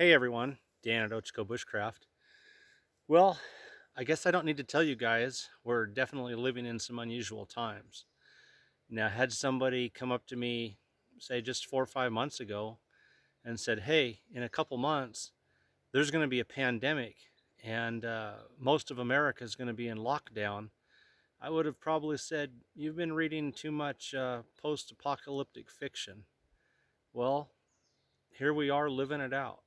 Hey everyone, Dan at Ochco Bushcraft. Well, I guess I don't need to tell you guys, we're definitely living in some unusual times. Now, had somebody come up to me, say just 4 or 5 months ago, and said, hey, in a couple months, there's going to be a pandemic and most of America is going to be in lockdown, I would have probably said, you've been reading too much post-apocalyptic fiction. Well, here we are living it out.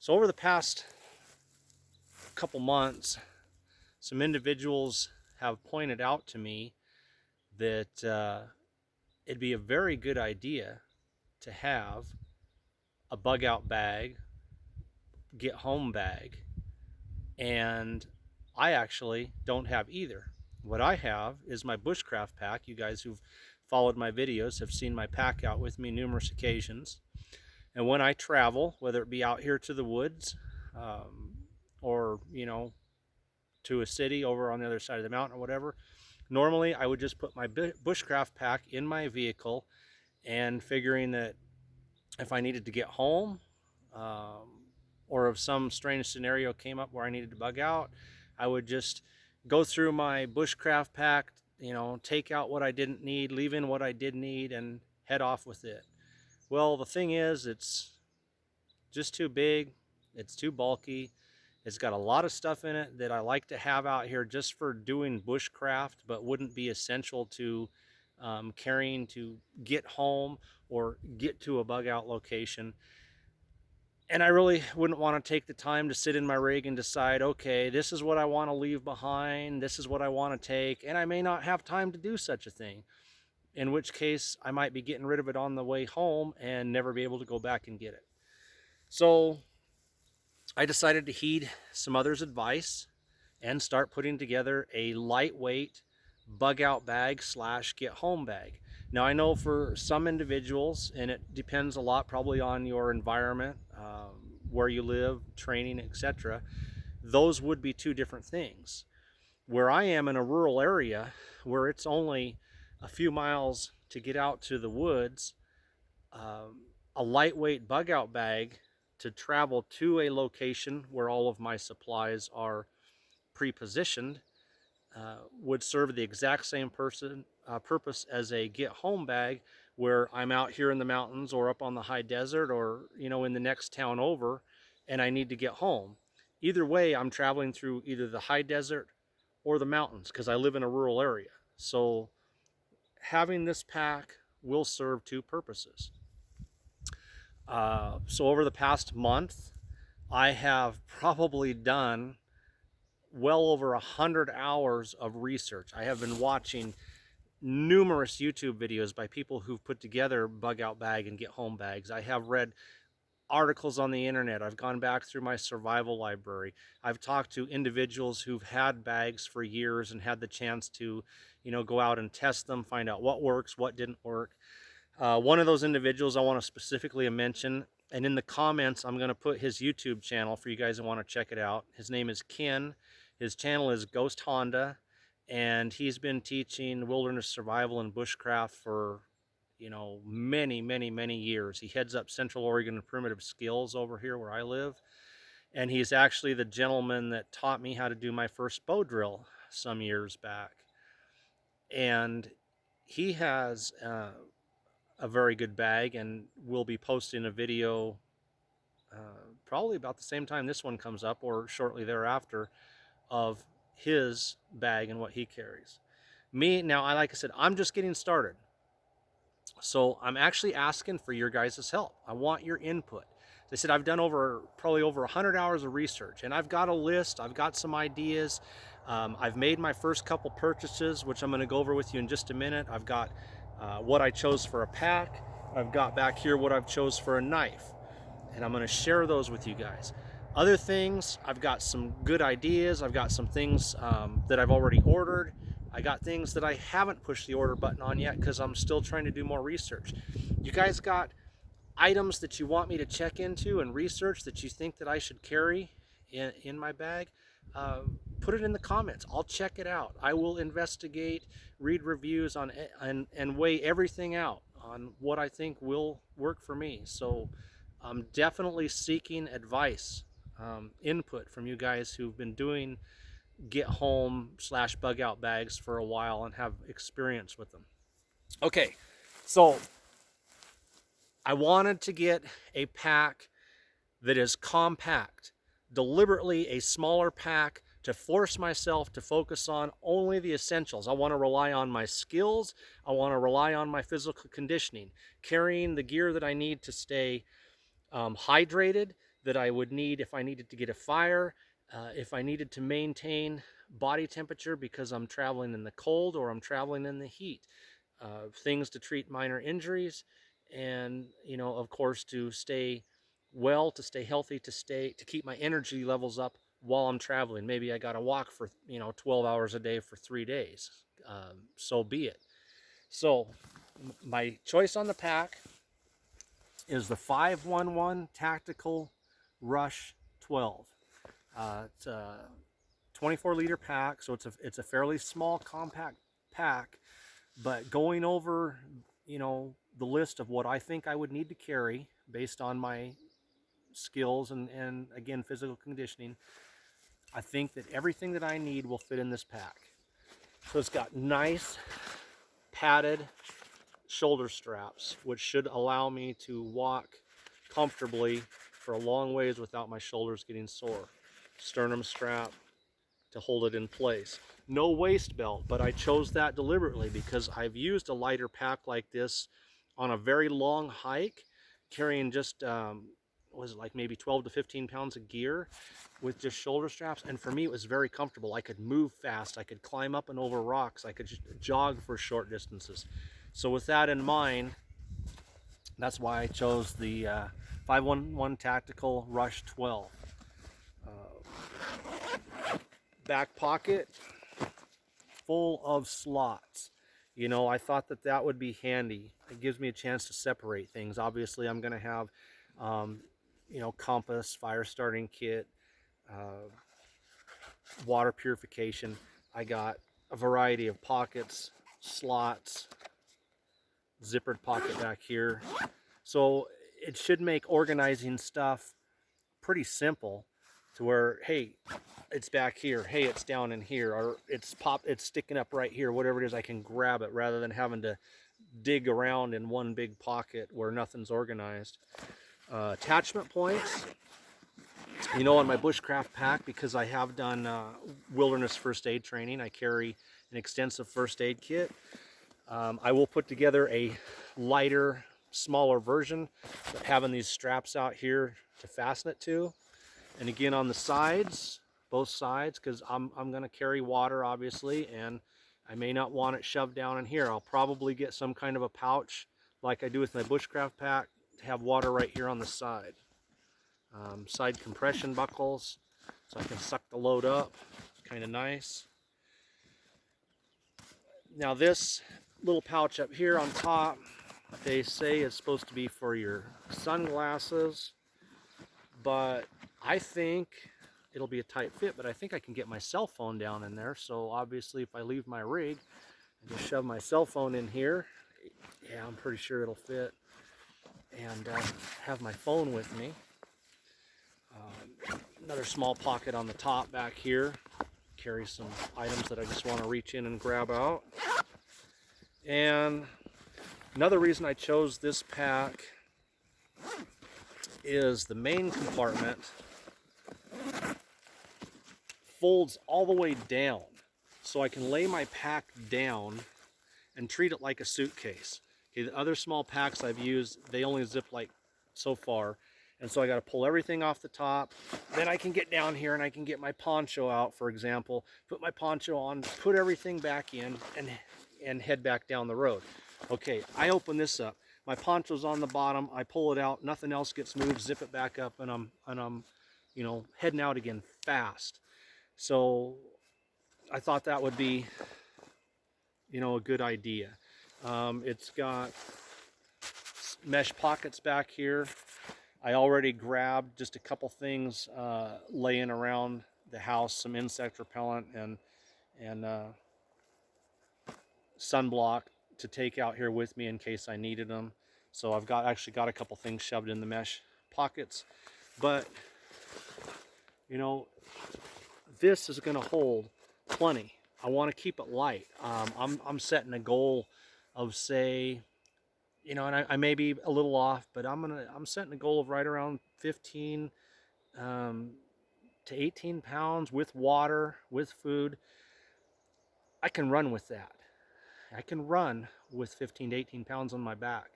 So over the past couple months, some individuals have pointed out to me that it'd be a very good idea to have a bug out bag, get home bag, and I actually don't have either. What I have is my bushcraft pack. You guys who've followed my videos have seen my pack out with me numerous occasions. And when I travel, whether it be out here to the woods or, to a city over on the other side of the mountain or whatever, normally I would just put my bushcraft pack in my vehicle, and figuring that if I needed to get home or if some strange scenario came up where I needed to bug out, I would just go through my bushcraft pack, take out what I didn't need, leave in what I did need, and head off with it. Well, the thing is, it's just too big, it's too bulky. It's got a lot of stuff in it that I like to have out here just for doing bushcraft, but wouldn't be essential to carrying to get home or get to a bug out location. And I really wouldn't want to take the time to sit in my rig and decide, okay, this is what I want to leave behind, this is what I want to take, and I may not have time to do such a thing, in which case I might be getting rid of it on the way home and never be able to go back and get it. So I decided to heed some others' advice and start putting together a lightweight bug out bag slash get home bag. Now, I know for some individuals, and it depends a lot probably on your environment, where you live, training, etc., those would be two different things. Where I am in a rural area where it's only a few miles to get out to the woods, a lightweight bug out bag to travel to a location where all of my supplies are pre-positioned would serve the exact same purpose as a get home bag, where I'm out here in the mountains or up on the high desert or in the next town over and I need to get home. Either way, I'm traveling through either the high desert or the mountains because I live in a rural area. So having this pack will serve two purposes. So over the past month, I have probably done well over 100 hours of research. I have been watching numerous YouTube videos by people who've put together bug out bag and get home bags. I have read articles on the internet. I've gone back through my survival library. I've talked to individuals who've had bags for years and had the chance to, go out and test them, find out what works, what didn't work. One of those individuals I want to specifically mention, and in the comments I'm going to put his YouTube channel for you guys that want to check it out. His name is Ken. His channel is Ghost Honda, and he's been teaching wilderness survival and bushcraft for many years. He heads up Central Oregon and Primitive Skills over here where I live, and he's actually the gentleman that taught me how to do my first bow drill some years back. And he has a very good bag, and we'll be posting a video probably about the same time this one comes up or shortly thereafter of his bag and what he carries. Me, now, like I said, I'm just getting started. So I'm actually asking for your guys' help. I want your input. As I said, I've done probably over 100 hours of research, and I've got a list, I've got some ideas. I've made my first couple purchases, which I'm going to go over with you in just a minute. I've got what I chose for a pack. I've got back here what I've chose for a knife, and I'm going to share those with you guys. Other things, I've got some good ideas. I've got some things that I've already ordered. I got things that I haven't pushed the order button on yet because I'm still trying to do more research. You guys got items that you want me to check into and research that you think that I should carry in my bag? Put it in the comments. I'll check it out. I will investigate, read reviews on and weigh everything out on what I think will work for me. So I'm definitely seeking advice, input from you guys who've been doing get home slash bug out bags for a while and have experience with them. Okay, so I wanted to get a pack that is compact, deliberately a smaller pack to force myself to focus on only the essentials. I want to rely on my skills. I want to rely on my physical conditioning, carrying the gear that I need to stay hydrated, that I would need if I needed to get a fire, if I needed to maintain body temperature because I'm traveling in the cold or I'm traveling in the heat, things to treat minor injuries, and of course, to stay well, to stay healthy, to keep my energy levels up while I'm traveling. Maybe I got to walk for 12 hours a day for 3 days. So be it. So my choice on the pack is the 511 Tactical Rush 12. It's a 24-liter pack, so it's a fairly small, compact pack. But going over, the list of what I think I would need to carry based on my skills and again, physical conditioning, I think that everything that I need will fit in this pack. So it's got nice padded shoulder straps, which should allow me to walk comfortably for a long ways without my shoulders getting sore. Sternum strap to hold it in place. No waist belt, but I chose that deliberately because I've used a lighter pack like this on a very long hike, carrying just was it like maybe 12 to 15 pounds of gear with just shoulder straps, and for me it was very comfortable. I could move fast, I could climb up and over rocks, I could just jog for short distances. So with that in mind, that's why I chose the 511 Tactical Rush 12. Back pocket full of slots. I thought that would be handy. It gives me a chance to separate things. Obviously, I'm going to have, compass, fire starting kit, water purification. I got a variety of pockets, slots, zippered pocket back here. So it should make organizing stuff pretty simple, to where, hey, it's back here, hey, it's down in here, or it's sticking up right here, whatever it is, I can grab it rather than having to dig around in one big pocket where nothing's organized. Attachment points, on my bushcraft pack, because I have done wilderness first aid training, I carry an extensive first aid kit. I will put together a lighter, smaller version, but having these straps out here to fasten it to. And again, on the sides, both sides, because I'm going to carry water, obviously, and I may not want it shoved down in here. I'll probably get some kind of a pouch like I do with my bushcraft pack to have water right here on the side. Side compression buckles, so I can suck the load up. It's kind of nice. Now this little pouch up here on top, they say is supposed to be for your sunglasses, but I think it'll be a tight fit, but I think I can get my cell phone down in there. So obviously if I leave my rig and just shove my cell phone in here, yeah, I'm pretty sure it'll fit, and have my phone with me. Another small pocket on the top back here, carry some items that I just want to reach in and grab out. And another reason I chose this pack is the main compartment folds all the way down, so I can lay my pack down and treat it like a suitcase. Okay, the other small packs I've used, they only zip like so far, and so I got to pull everything off the top. Then I can get down here and I can get my poncho out, for example, put my poncho on, put everything back in, and head back down the road. Okay, I open this up. My poncho's on the bottom. I pull it out. Nothing else gets moved. Zip it back up, and I'm heading out again fast. So I thought that would be, a good idea. It's got mesh pockets back here. I already grabbed just a couple things laying around the house, some insect repellent and sunblock to take out here with me in case I needed them. So I've actually got a couple things shoved in the mesh pockets, but you know, this is going to hold plenty. I want to keep it light. I'm setting a goal of, say, you know, and I may be a little off, but I'm setting a goal of right around 15 to 18 pounds with water, with food. I can run with that. I can run with 15 to 18 pounds on my back.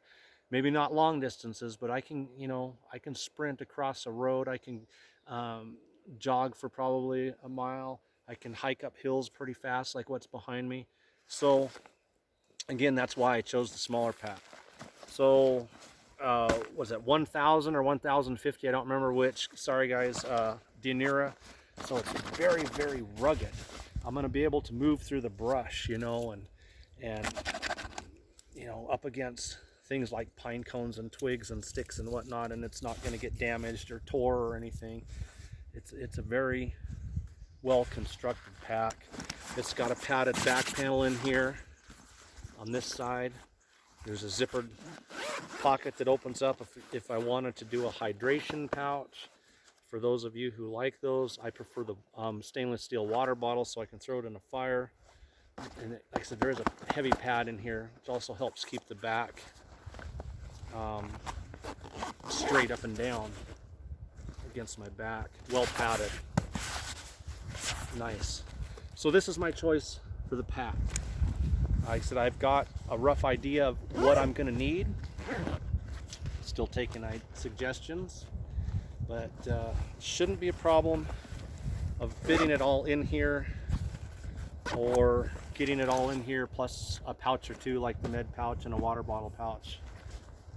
Maybe not long distances, but I can, you know, I can sprint across a road. I can jog for probably a mile. I can hike up hills pretty fast, like what's behind me. So again, that's why I chose the smaller pack. So was it 1,000 or 1,050? I don't remember which. Sorry guys, Dianera. So it's very, very rugged. I'm going to be able to move through the brush, you know, and you know, up against things like pine cones and twigs and sticks and whatnot, and it's not going to get damaged or tore or anything. It's a very well constructed pack. It's got a padded back panel in here. On this side, there's a zippered pocket that opens up if I wanted to do a hydration pouch. For those of you who like those, I prefer the stainless steel water bottle so I can throw it in a fire. And like I said, there is a heavy pad in here, which also helps keep the back straight up and down against my back. Well padded. Nice. So this is my choice for the pack. Like I said, I've got a rough idea of what I'm going to need. Still taking suggestions, but shouldn't be a problem of fitting it all in here, or getting it all in here plus a pouch or two like the med pouch and a water bottle pouch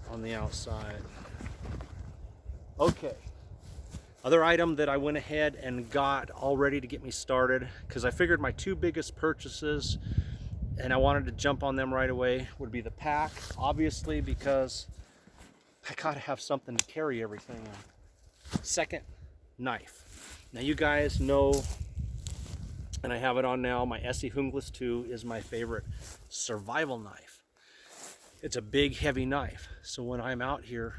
on the outside. Okay, other item that I went ahead and got all ready to get me started, because I figured my two biggest purchases, and I wanted to jump on them right away, would be the pack, obviously, because I gotta have something to carry everything in. Second, knife. Now you guys know, and I have it on now, my Essie Hunglis 2 is my favorite survival knife. It's a big, heavy knife. So when I'm out here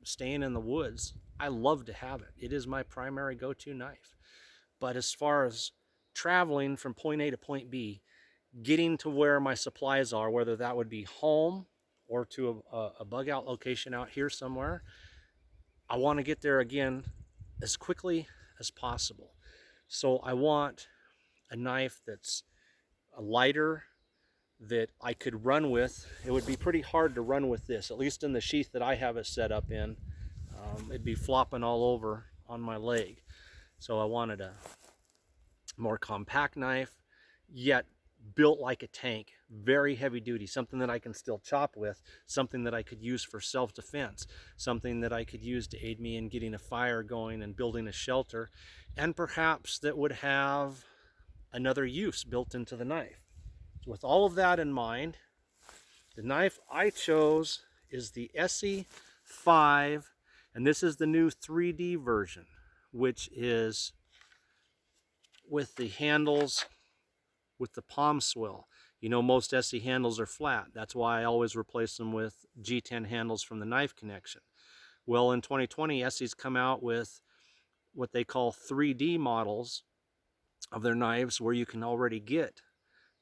staying in the woods, I love to have it. It is my primary go-to knife. But as far as traveling from point A to point B, getting to where my supplies are, whether that would be home or to a bug out location out here somewhere, I want to get there again as quickly as possible. So I want a knife that's a lighter, that I could run with. It would be pretty hard to run with this, at least in the sheath that I have it set up in. It'd be flopping all over on my leg. So I wanted a more compact knife, yet built like a tank, very heavy duty, something that I can still chop with, something that I could use for self-defense, something that I could use to aid me in getting a fire going and building a shelter, and perhaps that would have another use built into the knife. So with all of that in mind, the knife I chose is the Essie 5, and this is the new 3D version, which is with the handles with the palm swell. You know, most Essie handles are flat. That's why I always replace them with G10 handles from the Knife Connection. Well, in 2020, Essie's come out with what they call 3D models of their knives, where you can already get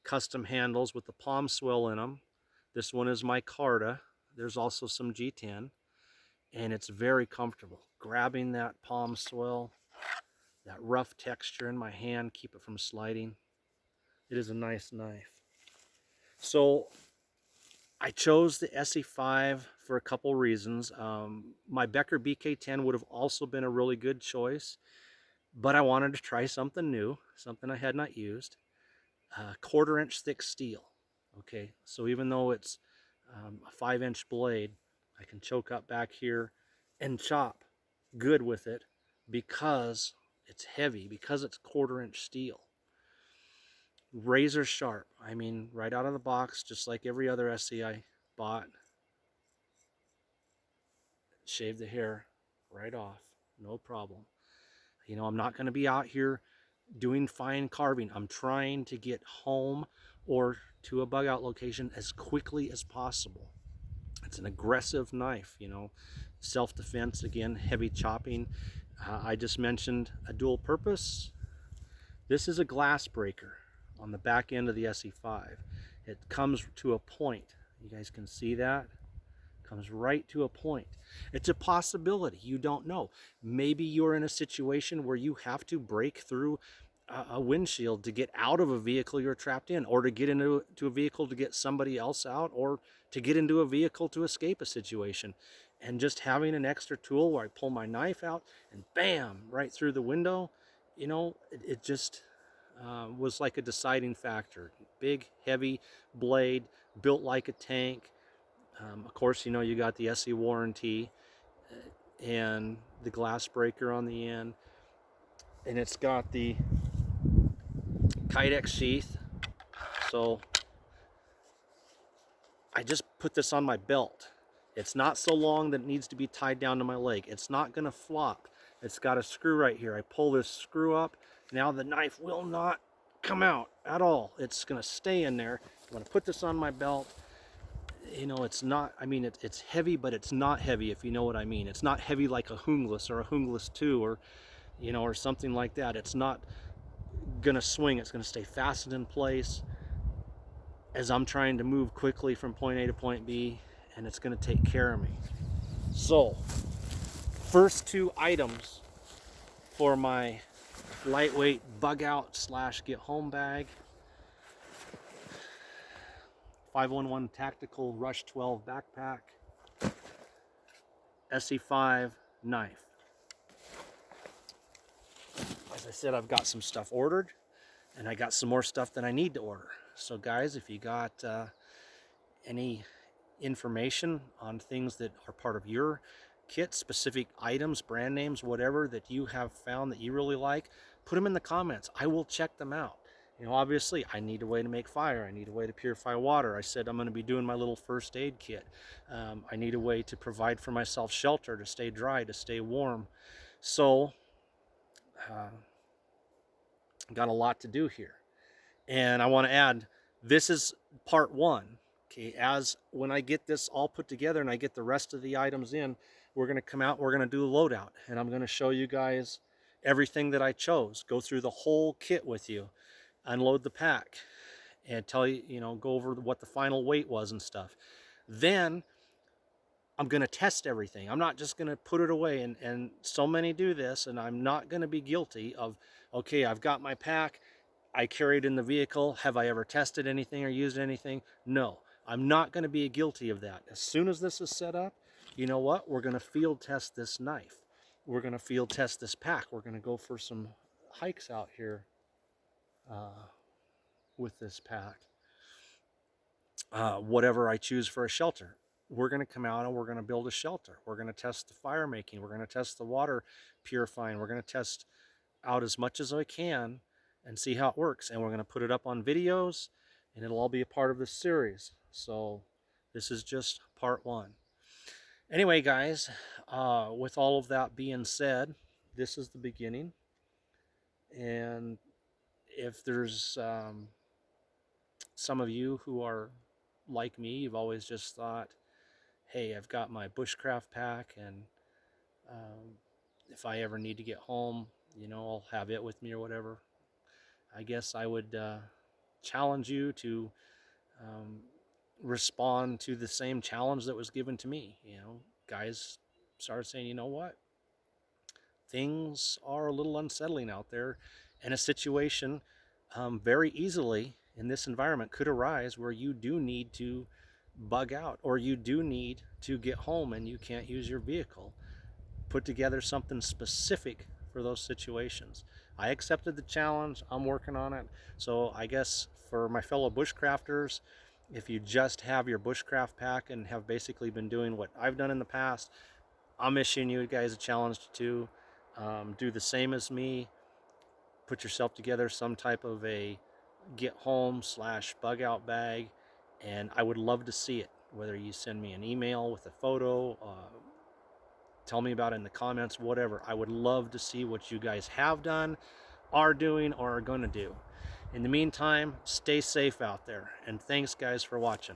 custom handles with the palm swell in them. This one is micarta. There's also some G10, and it's very comfortable. Grabbing that palm swell, that rough texture in my hand, keep it from sliding. It is a nice knife. So I chose the Essie 5 for a couple reasons. My Becker BK10 would have also been a really good choice, but I wanted to try something new, something I had not used. 1/4 inch thick steel. Okay, so even though it's a 5-inch blade, I can choke up back here and chop good with it because it's heavy, because it's 1/4 inch steel. Razor sharp. I mean, right out of the box, just like every other Essie I bought. Shave the hair right off, no problem. You know, I'm not going to be out here doing fine carving. I'm trying to get home or to a bug out location as quickly as possible. It's an aggressive knife, you know, self-defense, again, heavy chopping. I just mentioned a dual purpose. This is a glass breaker on the back end of the SE5. It comes to a point. You guys can see that. Comes right to a point. It's a possibility. You don't know. Maybe you're in a situation where you have to break through a windshield to get out of a vehicle you're trapped in, or to get into a vehicle to get somebody else out, or to get into a vehicle to escape a situation. And just having an extra tool where I pull my knife out and bam, right through the window, you know, it just was like a deciding factor. Big, heavy blade, built like a tank. Of course, you know, you got the SE warranty and the glass breaker on the end, and it's got the Kydex sheath. So I just put this on my belt. It's not so long that it needs to be tied down to my leg. It's not gonna flop. It's got a screw right here. I pull this screw up. Now the knife will not come out at all. It's gonna stay in there. I'm gonna put this on my belt. You know, it's not, I mean, it's heavy, but it's not heavy, if you know what I mean. It's not heavy like a Hungless or a Hungless 2 or, you know, or something like that. It's not gonna swing. It's gonna stay fastened in place as I'm trying to move quickly from point A to point B, and it's gonna take care of me. So, first two items for my lightweight bug out / get home bag. 511 Tactical Rush 12 backpack, SE5 knife. As I said, I've got some stuff ordered, and I got some more stuff that I need to order. So guys, if you got any information on things that are part of your kit, specific items, brand names, whatever that you have found that you really like, put them in the comments. I will check them out. You know, obviously, I need a way to make fire. I need a way to purify water. I said I'm going to be doing my little first aid kit. I need a way to provide for myself shelter, to stay dry, to stay warm. So, got a lot to do here. And I want to add, this is part one. Okay, as when I get this all put together and I get the rest of the items in, we're going to come out, we're going to do a loadout. And I'm going to show you guys everything that I chose. Go through the whole kit with you. Unload the pack and tell you, you know, go over what the final weight was and stuff. Then I'm going to test everything. I'm not just going to put it away. And so many do this, and I'm not going to be guilty of, okay, I've got my pack. I carry it in the vehicle. Have I ever tested anything or used anything? No, I'm not going to be guilty of that. As soon as this is set up, you know what? We're going to field test this knife. We're going to field test this pack. We're going to go for some hikes out here with this pack. Whatever I choose for a shelter, we're going to come out and we're going to build a shelter. We're going to test the fire making. We're going to test the water purifying. We're going to test out as much as I can and see how it works. And we're going to put it up on videos, and it'll all be a part of this series. So this is just part one. Anyway, guys, with all of that being said, this is the beginning. And if there's some of you who are like me, you've always just thought, hey, I've got my bushcraft pack, and if I ever need to get home, you know, I'll have it with me or whatever. I guess I would challenge you to respond to the same challenge that was given to me. You know, guys started saying, you know what? Things are a little unsettling out there, and a situation very easily in this environment could arise where you do need to bug out, or you do need to get home and you can't use your vehicle. Put together something specific for those situations. I accepted the challenge. I'm working on it. So I guess for my fellow bushcrafters, if you just have your bushcraft pack and have basically been doing what I've done in the past, I'm issuing you guys a challenge to do the same as me. Put yourself together some type of a get home / bug out bag, and I would love to see it. Whether you send me an email with a photo, tell me about it in the comments, whatever. I would love to see what you guys have done, are doing, or are going to do. In the meantime, stay safe out there, and thanks guys for watching.